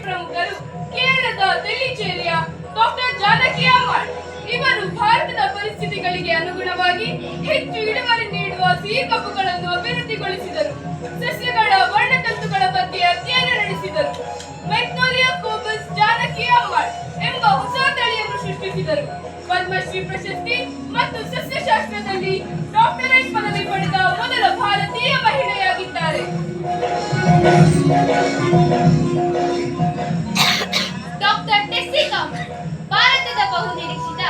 ಪ್ರಮುಖರು ಕೇರಳದ ತೆಲ್ಲಿಚೇರಿಯ ಡಾಕ್ಟರ್ ಜಾನಕಿ ಅಮ್ಮಾಳ್. ಇವರು ಭಾರತದ ಪರಿಸ್ಥಿತಿಗಳಿಗೆ ಅನುಗುಣವಾಗಿ ಹೆಚ್ಚು ಇಳುವರಿ ನೀಡುವ ಸಿಹಿ ಕಬ್ಬುಗಳನ್ನು ಅಭಿವೃದ್ಧಿಗೊಳಿಸಿದರು. ಸಸ್ಯಗಳ ವರ್ಣತಂತುಗಳ ಬಗ್ಗೆ ಅಧ್ಯಯನ ನಡೆಸಿದರು. ಮೆಗ್ನೋಲಿಯಾ ಕೋಬಸ್ ಜಾನಕಿ ಅಮ್ಮಾಳ್ ಎಂಬ ಹೊಸ ತಳಿಯನ್ನು ಸೃಷ್ಟಿಸಿದರು. ಪದ್ಮಶ್ರೀ ಪ್ರಶಸ್ತಿ ಮತ್ತು ಸಸ್ಯಶಾಸ್ತ್ರದಲ್ಲಿ ಡಾಕ್ಟರೇಟ್ ಪದವಿ ಪಡೆದ ಮೊದಲ ಭಾರತೀಯ ಮಹಿಳೆಯಾಗಿದ್ದಾರೆ. ಡಾಕ್ಟರ್ ಟೆಸ್ಸಿ ಥಾಮಸ್ ಭಾರತದ ಬಹುನಿರೀಕ್ಷಿತ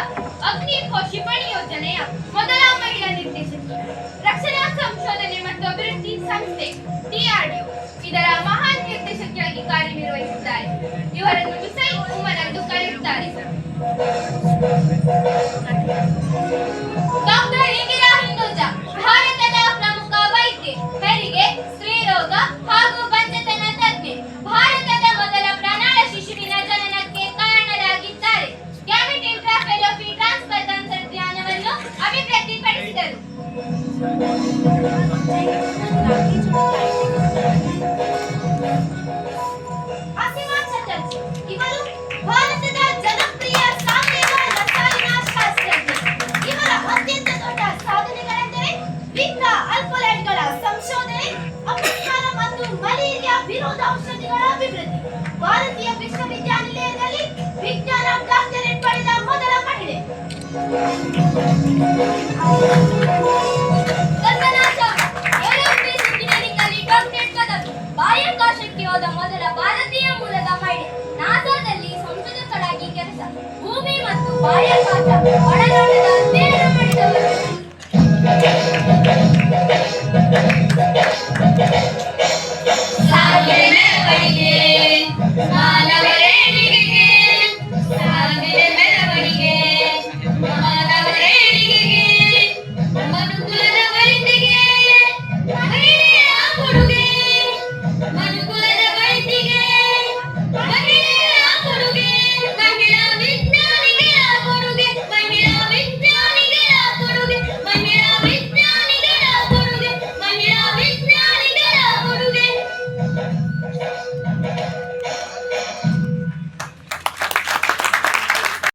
ಅಗ್ನಿ ಕ್ಷಿಪಣಿ ಯೋಜನೆಯ ಮೊದಲ ಮಹಿಳಾ ನಿರ್ದೇಶಕಿ. ರಕ್ಷಣಾ ಸಂಶೋಧನೆ ಮತ್ತು ಅಭಿವೃದ್ಧಿ ಸಂಸ್ಥೆ DRDO ಇದರ ಮಹಾನ್ ನಿರ್ದೇಶಕಿಯಾಗಿ ಕಾರ್ಯನಿರ್ವಹಿಸಿದ್ದಾರೆ. ಇವರನ್ನು ಮಿಸೈಲ್ ವುಮನ್ ಎಂದು ಕರೆಯುತ್ತಾರೆ. ಡಾಕ್ಟರ್ ಇಂದಿರಾ ಹಿಂದೂಜಾ ಭಾರತದ ಪ್ರಮುಖ ವೈದ್ಯೆ, ಹೆರಿಗೆ, ಸ್ತ್ರೀರೋಗ ಹಾಗೂ ಬಂಜತನ ತಜ್ಞೆ. ಭಾರತದ ಮೊದಲ ಪ್ರಣಾಳ ಶಿಶುವಿನ ಜನನಕ್ಕೆ ಕಾರಣರಾಗಿದ್ದಾರೆ. ಗ್ಯಾಮೆಟ್ ಇಂಟ್ರಾಫೆಲೋಪಿ ಟ್ರಾನ್ಸ್ಫರ್ ತಂತ್ರಜ್ಞಾನವನ್ನು ಅಭಿವೃದ್ಧಿಪಡಿಸಿದರು. ಅಸಿಮಾ ಚಟರ್ಜಿ ಇವರು ಭಾರತದ ಜನಪ್ರಿಯ ಸಾವಯವ ರಸಾಯನಶಾಸ್ತ್ರಜ್ಞೆ. ಇವರ ಅತ್ಯಂತ ದೊಡ್ಡ ಸಾಧನೆಗಳೆಂದರೆ ವಿವಿಧ ಆಲ್ಕಲಾಯ್ಡ್ಗಳ ಸಂಶೋಧನೆ, ಅಪಸ್ಮಾರ ಮತ್ತು ಮಲೇರಿಯಾ ವಿರೋಧ ಔಷಧಿಗಳ ಅಭಿವೃದ್ಧಿ. ಭಾರತೀಯ ವಿಶ್ವವಿದ್ಯಾನಿಲಯದಲ್ಲಿ ವಿಜ್ಞಾನ ಡಾಕ್ಟರೇಟ್ ಪಡೆದ ಮೊದಲ ಮಹಿಳೆ. ಕಲ್ಪನಾ ಚಾವ್ಲಾ ಏರೋಸ್ಪೇಸ್ ಇಂಜಿನಿಯರಿಂಗ್ ಅಲ್ಲಿ ಡಾಕ್ಟರೇಟ್ ಪದವಿ. ಬಾಹ್ಯಾಕಾಶಕ್ಕೆ ಹೋದ ಮೊದಲ ಭಾರತೀಯ ಮೂಲದ ಮಹಿಳೆ. ನಾಸಾದಲ್ಲಿ ಸಂಶೋಧಕರಾಗಿ ಕೆಲಸ. ಭೂಮಿ ಮತ್ತು ಬಾಹ್ಯಾಕಾಶ ಒಳನೋಟದ